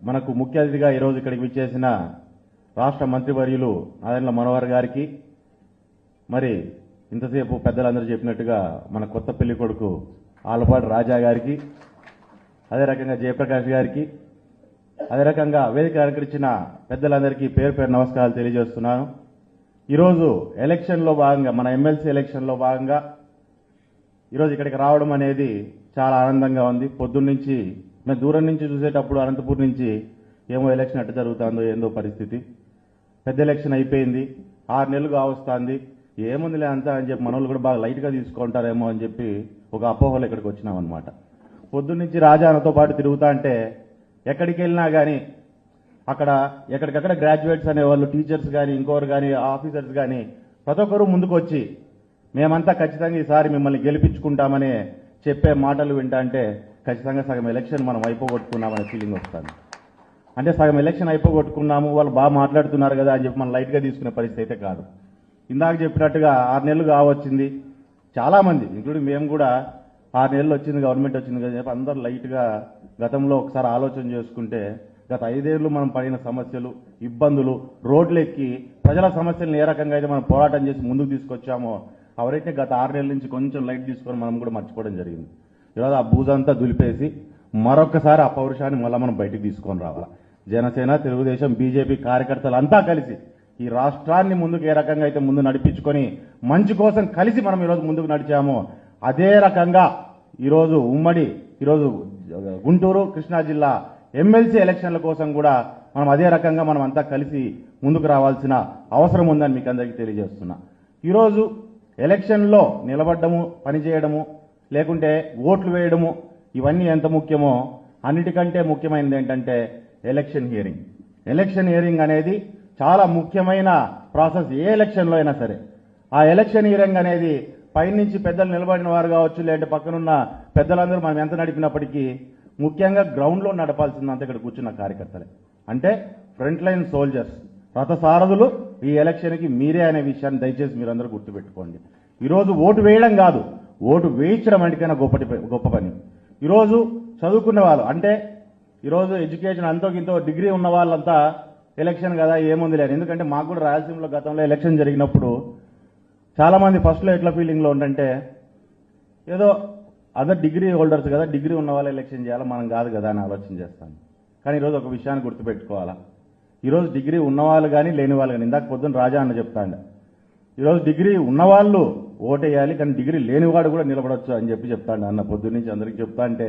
మనకు ముఖ్య అతిథిగా ఈరోజు ఇక్కడికి విచ్చేసిన రాష్ట్ర మంత్రివర్యులు నాదెండ్ల మనోహర్ గారికి, మరి ఇంతసేపు పెద్దలందరూ చెప్పినట్టుగా మన కొత్త పెళ్లి కొడుకు ఆలపాటి రాజా గారికి, అదే రకంగా జయప్రకాష్ గారికి, అదే రకంగా వేదిక అలంకరించిన పెద్దలందరికీ పేరు పేరు నమస్కారాలు తెలియజేస్తున్నాను. ఈరోజు ఎలక్షన్లో భాగంగా, మన ఎమ్మెల్సీ ఎలక్షన్లో భాగంగా ఈరోజు ఇక్కడికి రావడం అనేది చాలా ఆనందంగా ఉంది. పొద్దున్నుంచి మేము దూరం నుంచి చూసేటప్పుడు అనంతపూర్ నుంచి ఏమో ఎలక్షన్ ఎట్ట జరుగుతుందో ఏందో పరిస్థితి, పెద్ద ఎలక్షన్ అయిపోయింది, 6 నెలలు కావస్తుంది, ఏముందిలే అంతా అని చెప్పి మనోళ్ళు కూడా బాగా లైట్గా తీసుకుంటారేమో అని చెప్పి ఒక అపోహలు ఇక్కడికి వచ్చినాం అనమాట. పొద్దున్నుంచి రాజాతో పాటు తిరుగుతా అంటే ఎక్కడికి వెళ్ళినా కానీ అక్కడ ఎక్కడికక్కడ గ్రాడ్యుయేట్స్ అనేవాళ్ళు, టీచర్స్ కానీ, ఇంకోరు కానీ, ఆఫీసర్స్ కానీ ప్రతి ఒక్కరూ ముందుకు వచ్చి మేమంతా ఖచ్చితంగా ఈసారి మిమ్మల్ని గెలిపించుకుంటామని చెప్పే మాటలు వింటా అంటే ఖచ్చితంగా సగం ఎలక్షన్ మనం అయిపోగొట్టుకున్నామనే ఫీలింగ్ వస్తుంది. అంటే సగం ఎలక్షన్ అయిపోగొట్టుకున్నాము, వాళ్ళు బాగా మాట్లాడుతున్నారు కదా అని చెప్పి మనం లైట్గా తీసుకునే పరిస్థితి అయితే కాదు. ఇందాక చెప్పినట్టుగా 6 నెలలు కావచ్చింది, చాలామంది ఇంక్లూడింగ్ మేము కూడా 6 నెలలు వచ్చింది, గవర్నమెంట్ వచ్చింది కదా చెప్పి అందరూ లైట్గా గతంలో ఒకసారి ఆలోచన చేసుకుంటే గత 5 ఏళ్లు మనం పడిన సమస్యలు, ఇబ్బందులు, రోడ్లు ఎక్కి ప్రజల సమస్యలను ఏ రకంగా అయితే మనం పోరాటం చేసి ముందుకు తీసుకొచ్చామో అవరైతే గత 6 నెలల నుంచి కొంచెం లైట్ తీసుకొని మనం కూడా మర్చిపోవడం జరిగింది. ఈరోజు ఆ బూజంతా దులిపేసి మరొకసారి ఆ పౌరుషాన్ని మళ్ళీ మనం బయటికి తీసుకొని రావాలి. జనసేన, తెలుగుదేశం, బీజేపీ కార్యకర్తలు అంతా కలిసి ఈ రాష్ట్రాన్ని ముందుకు ఏ రకంగా అయితే ముందు నడిపించుకొని మంచి కోసం కలిసి మనం ఈరోజు ముందుకు నడిచామో అదే రకంగా ఈరోజు ఈరోజు గుంటూరు, కృష్ణా జిల్లా ఎమ్మెల్సీ ఎలక్షన్ల కోసం కూడా మనం అదే రకంగా మనం అంతా కలిసి ముందుకు రావాల్సిన అవసరం ఉందని మీకు అందరికీ తెలియజేస్తున్నా. ఈరోజు ఎలక్షన్లో నిలబడ్డము, పనిచేయడము, లేకుంటే ఓట్లు వేయడము, ఇవన్నీ ఎంత ముఖ్యమో అన్నిటికంటే ముఖ్యమైనది ఏంటంటే ఎలక్షన్ హియరింగ్. ఎలక్షన్ హియరింగ్ అనేది చాలా ముఖ్యమైన ప్రాసెస్ ఏ ఎలక్షన్లో అయినా సరే. ఆ ఎలక్షన్ హియరింగ్ అనేది పైనుంచి పెద్దలు నిలబడిన వారు కావచ్చు, లేదంటే పక్కనున్న పెద్దలందరూ మనం ఎంత నడిపినప్పటికీ ముఖ్యంగా గ్రౌండ్లో నడపాల్సిందంతా ఇక్కడ కూర్చున్న కార్యకర్తలే. అంటే ఫ్రంట్ లైన్ సోల్జర్స్, రథసారథులు ఈ ఎలక్షన్కి మీరే అనే విషయాన్ని దయచేసి మీరందరూ గుర్తుపెట్టుకోండి. ఈరోజు ఓటు వేయడం కాదు, ఓటు వేయించడం అంటేకైనా గొప్ప పని. ఈరోజు చదువుకున్న వాళ్ళు, అంటే ఈరోజు ఎడ్యుకేషన్ అంతో ఇంతో డిగ్రీ ఉన్న వాళ్ళంతా ఎలక్షన్ కదా ఏముంది లేదు. ఎందుకంటే మాకు కూడా రాయలసీమలో గతంలో ఎలక్షన్ జరిగినప్పుడు చాలామంది ఫస్ట్లో ఎట్లా ఫీలింగ్లో ఉండంటే ఏదో అదర్ డిగ్రీ హోల్డర్స్ కదా, డిగ్రీ ఉన్న వాళ్ళు ఎలక్షన్ చేయాలా, మనం కాదు కదా అని ఆలోచన చేస్తాను. కానీ ఈరోజు ఒక విషయాన్ని గుర్తుపెట్టుకోవాలా, ఈరోజు డిగ్రీ ఉన్నవాళ్ళు కానీ లేని వాళ్ళు కానీ, ఇందాక పొద్దున్న రాజా అన్న చెప్తాండ, ఈరోజు డిగ్రీ ఉన్నవాళ్ళు ఓటేయాలి కానీ డిగ్రీ లేనివాడు కూడా నిలబడొచ్చు అని చెప్పి చెప్తాండ అన్న పొద్దున్న నుంచి అందరికీ చెప్తా అంటే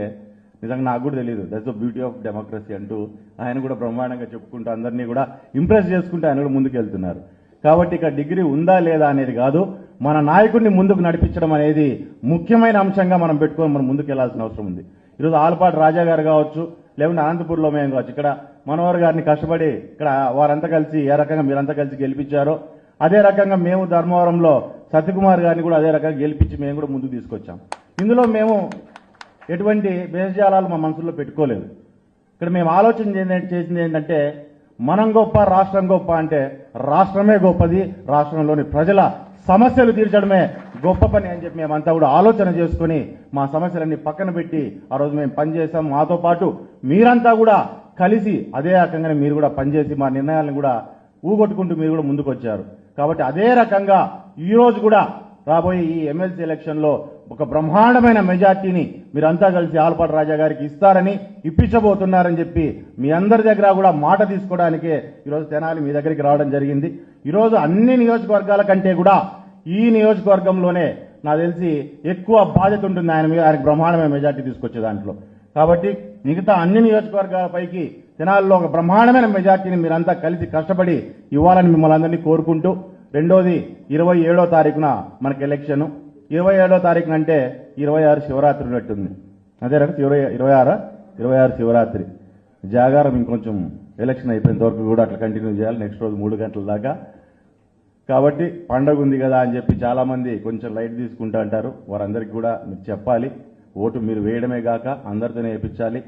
నిజంగా నాకు కూడా తెలియదు. That's the beauty of democracy అంటూ ఆయన కూడా బ్రహ్మాండంగా చెప్పుకుంటూ అందరినీ కూడా ఇంప్రెస్ చేసుకుంటూ ఆయన కూడా ముందుకు వెళ్తున్నారు. కాబట్టి ఇక డిగ్రీ ఉందా లేదా అనేది కాదు, మన నాయకుడిని ముందుకు నడిపించడం అనేది ముఖ్యమైన అంశంగా మనం పెట్టుకొని మనం ముందుకు వెళ్లాల్సిన అవసరం ఉంది. ఈరోజు ఆలపాటి రాజా గారు కావచ్చు, లేకుంటే అనంతపూర్లో మేము కావచ్చు, ఇక్కడ మనోహర్ గారిని కష్టపడి ఇక్కడ వారంతా కలిసి ఏ రకంగా మీరంతా కలిసి గెలిపించారో అదే రకంగా మేము ధర్మవరంలో సత్యకుమార్ గారిని కూడా అదే రకంగా గెలిపించి మేము కూడా ముందుకు తీసుకొచ్చాం. ఇందులో మేము ఎటువంటి భేషజాలాలు మా మనసులో పెట్టుకోలేదు. ఇక్కడ మేము ఆలోచన చేసింది ఏంటంటే మనం గొప్ప, రాష్ట్రం గొప్ప అంటే రాష్ట్రమే గొప్పది, రాష్ట్రంలోని ప్రజల సమస్యలు తీర్చడమే గొప్ప పని అని చెప్పి మేమంతా కూడా ఆలోచన చేసుకుని మా సమస్యలన్నీ పక్కన పెట్టి ఆ రోజు మేము పనిచేసాం. మాతో పాటు మీరంతా కూడా కలిసి అదే రకంగానే మీరు కూడా పనిచేసి మా నిర్ణయాలను కూడా ఊగొట్టుకుంటూ మీరు కూడా ముందుకు వచ్చారు. కాబట్టి అదే రకంగా ఈ రోజు కూడా రాబోయే ఈ ఎమ్మెల్సీ ఎలక్షన్లో ఒక బ్రహ్మాండమైన మెజార్టీని మీరంతా కలిసి ఆలపాటి రాజా గారికి ఇస్తారని, ఇప్పించబోతున్నారని చెప్పి మీ అందరి దగ్గర కూడా మాట తీసుకోవడానికే ఈరోజు తెనాలి మీ దగ్గరికి రావడం జరిగింది. ఈరోజు అన్ని నియోజకవర్గాల కంటే కూడా ఈ నియోజకవర్గంలోనే నాకు తెలిసి ఎక్కువ బాధ్యత ఉంటుంది ఆయన మీద, ఆయనకు బ్రహ్మాండమైన మెజార్టీ తీసుకొచ్చే దాంట్లో. కాబట్టి మిగతా అన్ని నియోజకవర్గాల పైకి తెనాలిలో ఒక బ్రహ్మాండమైన మెజార్టీని మీరంతా కలిసి కష్టపడి ఇవ్వాలని మిమ్మల్ని అందరినీ కోరుకుంటూ, రెండోది 27వ తారీఖున మనకి ఎలక్షన్. 27వ తారీఖున అంటే 26 శివరాత్రి ఉన్నట్టుంది, అదే రకం 26 శివరాత్రి జాగారం. ఇంకొంచెం ఎలక్షన్ అయిపోయినంత వరకు కూడా అట్లా కంటిన్యూ చేయాలి, నెక్స్ట్ రోజు 3 గంటల దాకా. కాబట్టి పండగ ఉంది కదా అని చెప్పి చాలామంది కొంచెం లైట్ తీసుకుంటూ అంటారు. వారందరికీ కూడా మీరు చెప్పాలి, ఓటు మీరు వేయడమే కాక అందరితోనే వేయించాలి.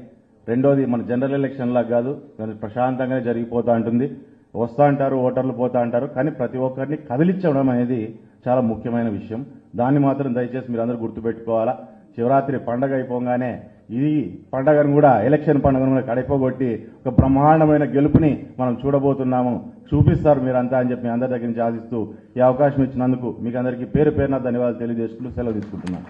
రెండోది మన జనరల్ ఎలక్షన్లా కాదు, ప్రశాంతంగానే జరిగిపోతూ ఉంటుంది. వస్తూ అంటారు, ఓటర్లు పోతా అంటారు, కానీ ప్రతి ఒక్కరిని కదిలించడం అనేది చాలా ముఖ్యమైన విషయం. దాన్ని మాత్రం దయచేసి మీరు అందరూ గుర్తుపెట్టుకోవాలా. శివరాత్రి పండగ అయిపోగానే ఈ పండగను కూడా ఎలక్షన్ పండుగను కూడా కడిపోగొట్టి ఒక బ్రహ్మాండమైన గెలుపుని మనం చూడబోతున్నాము. చూపిస్తారు మీరంతా అని చెప్పి మీ అందరి దగ్గర నుంచి ఆశిస్తూ ఈ అవకాశం ఇచ్చినందుకు మీకు అందరికీ పేరు పేరున ధన్యవాదాలు తెలియజేసుకుంటూ సెలవు తీసుకుంటున్నాను.